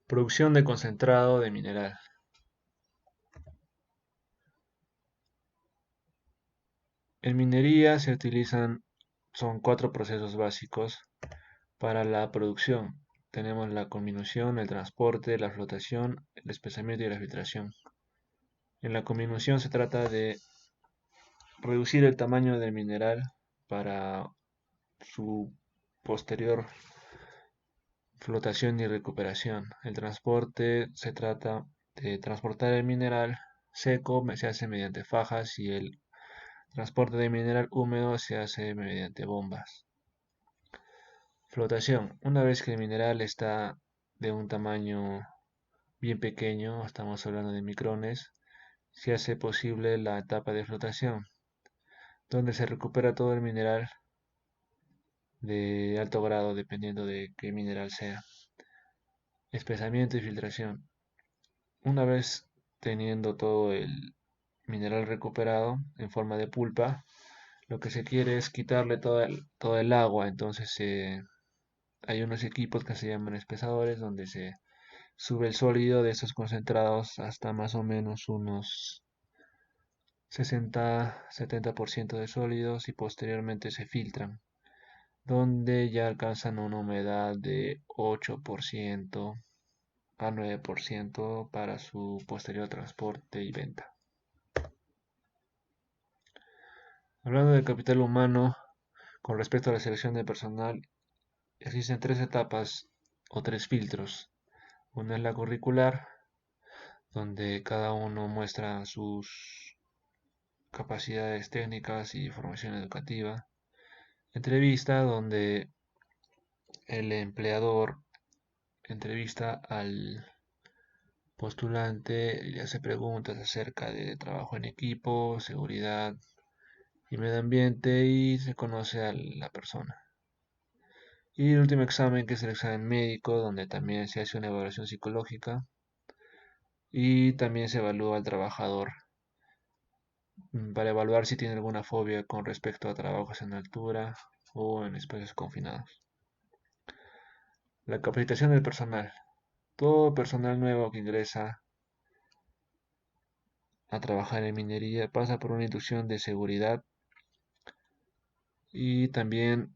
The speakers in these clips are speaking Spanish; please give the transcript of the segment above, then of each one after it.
Producción de concentrado de mineral. En minería son cuatro procesos básicos para la producción. Tenemos la comminución, el transporte, la flotación, el espesamiento y la filtración. En la comminución se trata de reducir el tamaño del mineral para su posterior flotación y recuperación. El transporte se trata de transportar el mineral seco, se hace mediante fajas, y el transporte de mineral húmedo se hace mediante bombas. Flotación. Una vez que el mineral está de un tamaño bien pequeño, estamos hablando de micrones, se hace posible la etapa de flotación, donde se recupera todo el mineral de alto grado, dependiendo de qué mineral sea. Espesamiento y filtración. Una vez teniendo todo el mineral recuperado en forma de pulpa, lo que se quiere es quitarle todo el agua. Entonces hay unos equipos que se llaman espesadores, donde se sube el sólido de estos concentrados hasta más o menos unos 60-70% de sólidos, y posteriormente se filtran, donde ya alcanzan una humedad de 8% a 9% para su posterior transporte y venta. Hablando del capital humano, con respecto a la selección de personal, existen tres etapas o tres filtros. Una es la curricular, donde cada uno muestra sus capacidades técnicas y formación educativa. Entrevista, donde el empleador entrevista al postulante y le hace preguntas acerca de trabajo en equipo, seguridad y medio ambiente, y se conoce a la persona. Y el último examen, que es el examen médico, donde también se hace una evaluación psicológica y también se evalúa al trabajador, para evaluar si tiene alguna fobia con respecto a trabajos en altura o en espacios confinados. La capacitación del personal. Todo personal nuevo que ingresa a trabajar en minería pasa por una inducción de seguridad, y también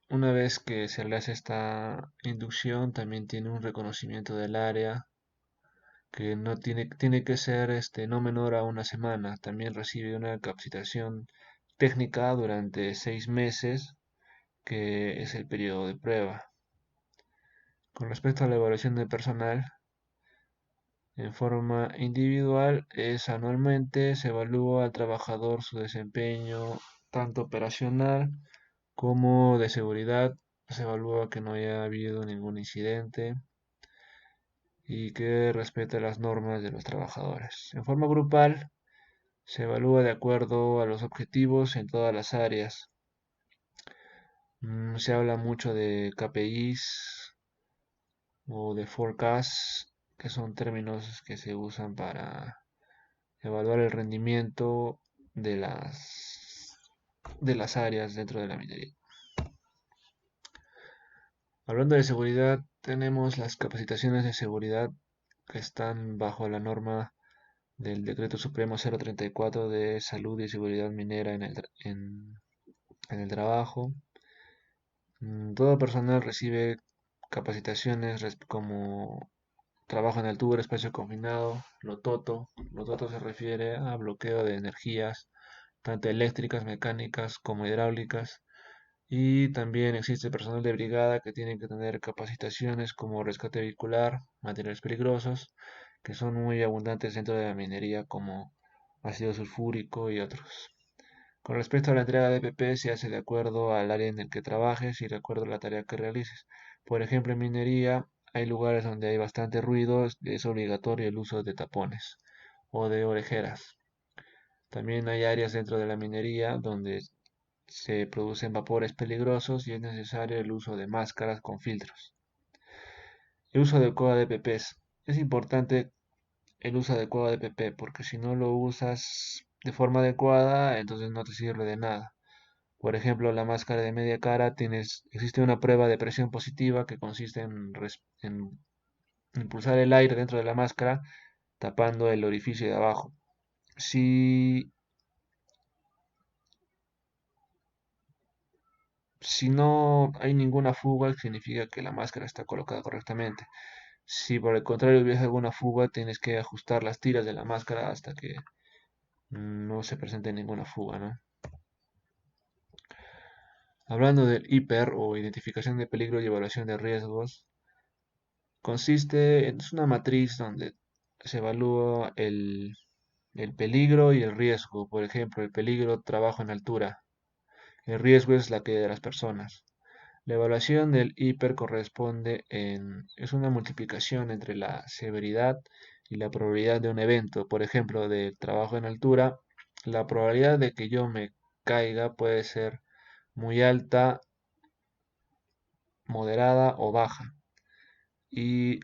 una vez que se le hace esta inducción también tiene un reconocimiento del área, que no tiene que ser no menor a una semana. También recibe una capacitación técnica durante 6 meses, que es el periodo de prueba. Con respecto a la evaluación del personal, en forma individual es anualmente. Se evalúa al trabajador su desempeño tanto operacional como de seguridad. Se evalúa que no haya habido ningún incidente y que respete las normas de los trabajadores. En forma grupal, se evalúa de acuerdo a los objetivos en todas las áreas. Se habla mucho de KPIs o de forecast, que son términos que se usan para evaluar el rendimiento de las áreas dentro de la minería. Hablando de seguridad, tenemos las capacitaciones de seguridad, que están bajo la norma del Decreto Supremo 034 de Salud y Seguridad Minera en el trabajo. Todo personal recibe capacitaciones como trabajo en altura, espacio confinado, LOTOTO. LOTOTO se refiere a bloqueo de energías, tanto eléctricas, mecánicas como hidráulicas. Y también existe personal de brigada que tiene que tener capacitaciones como rescate vehicular, materiales peligrosos, que son muy abundantes dentro de la minería, como ácido sulfúrico y otros. Con respecto a la entrega de EPP, se hace de acuerdo al área en el que trabajes y de acuerdo a la tarea que realices. Por ejemplo, en minería hay lugares donde hay bastante ruido, es obligatorio el uso de tapones o de orejeras. También hay áreas dentro de la minería donde se producen vapores peligrosos y es necesario el uso de máscaras con filtros. El uso adecuado de EPPs. Es importante el uso adecuado de EPP, porque si no lo usas de forma adecuada, entonces no te sirve de nada. Por ejemplo, la máscara de media cara, existe una prueba de presión positiva que consiste en impulsar el aire dentro de la máscara tapando el orificio de abajo. Si, si no hay ninguna fuga, significa que la máscara está colocada correctamente. Si por el contrario hubiese alguna fuga, tienes que ajustar las tiras de la máscara hasta que no se presente ninguna fuga, ¿no? Hablando del IPER o identificación de peligro y evaluación de riesgos, es una matriz donde se evalúa el peligro y el riesgo. Por ejemplo, el peligro, trabajo en altura. El riesgo es la caída de las personas. La evaluación del hiper es una multiplicación entre la severidad y la probabilidad de un evento. Por ejemplo, de trabajo en altura, la probabilidad de que yo me caiga puede ser muy alta, moderada o baja. Y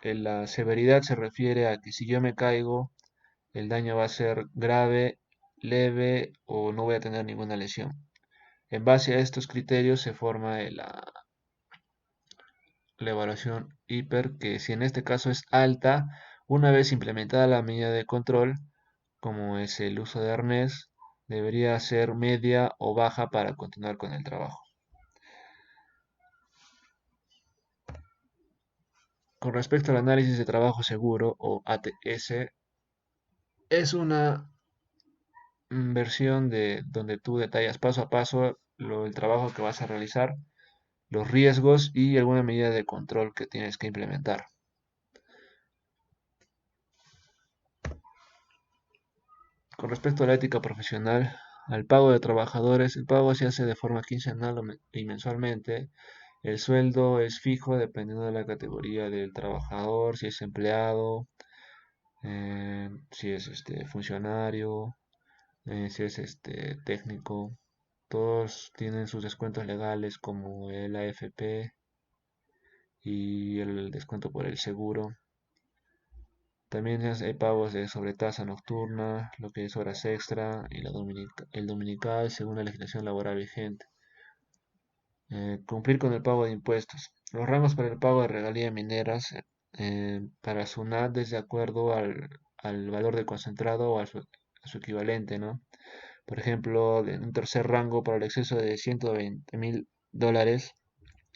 la severidad se refiere a que si yo me caigo, el daño va a ser grave, leve o no voy a tener ninguna lesión. En base a estos criterios se forma la evaluación hiper, que si en este caso es alta, una vez implementada la medida de control, como es el uso de arnés, debería ser media o baja para continuar con el trabajo. Con respecto al análisis de trabajo seguro o ATS, es una versión de donde tú detallas paso a paso el trabajo que vas a realizar, los riesgos y alguna medida de control que tienes que implementar. Con respecto a la ética profesional, al pago de trabajadores, el pago se hace de forma quincenal y mensualmente. El sueldo es fijo dependiendo de la categoría del trabajador, si es empleado, si es funcionario, si es técnico. Todos tienen sus descuentos legales como el AFP y el descuento por el seguro. También hay pagos de sobretasa nocturna, lo que es horas extra y el dominical según la legislación laboral vigente. Cumplir con el pago de impuestos. Los rangos para el pago de regalías mineras para SUNAT es de acuerdo al valor de concentrado o a su equivalente, ¿no? Por ejemplo, en un tercer rango para el exceso de 120.000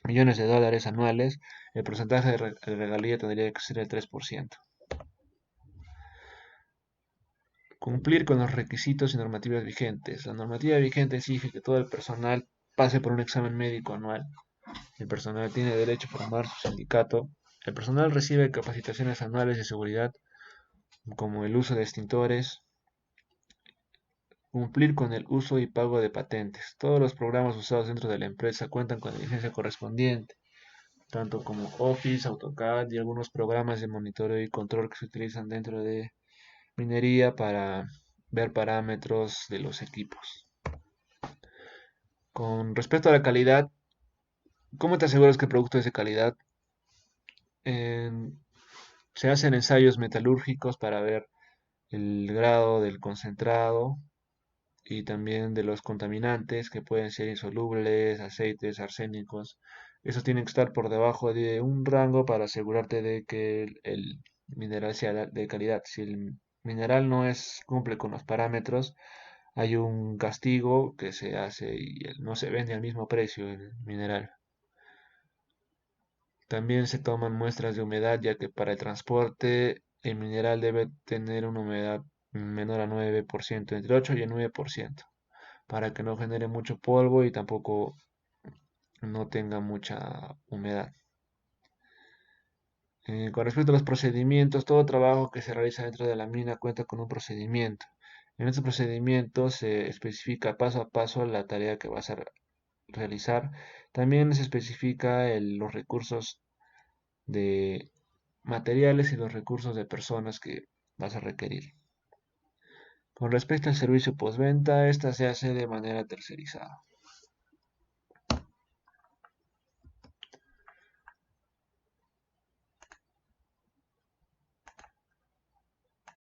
millones de dólares anuales, el porcentaje de regalía tendría que ser el 3%. Cumplir con los requisitos y normativas vigentes. La normativa vigente exige que todo el personal pase por un examen médico anual. El personal tiene derecho a formar su sindicato. El personal recibe capacitaciones anuales de seguridad, como el uso de extintores. Cumplir con el uso y pago de patentes. Todos los programas usados dentro de la empresa cuentan con la licencia correspondiente, tanto como Office, AutoCAD y algunos programas de monitoreo y control que se utilizan dentro de minería para ver parámetros de los equipos. Con respecto a la calidad, ¿cómo te aseguras que el producto es de calidad? En- Se hacen ensayos metalúrgicos para ver el grado del concentrado y también de los contaminantes que pueden ser insolubles, aceites, arsénicos. Esos tienen que estar por debajo de un rango para asegurarte de que el mineral sea de calidad. Si el mineral cumple con los parámetros, hay un castigo que se hace y no se vende al mismo precio el mineral. También se toman muestras de humedad, ya que para el transporte el mineral debe tener una humedad menor a 9%, entre 8 y el 9%, para que no genere mucho polvo y tampoco no tenga mucha humedad. Con respecto a los procedimientos, todo trabajo que se realiza dentro de la mina cuenta con un procedimiento. En este procedimiento se especifica paso a paso la tarea que vas a realizar. También se especifica los recursos de materiales y los recursos de personas que vas a requerir. Con respecto al servicio postventa, esta se hace de manera tercerizada.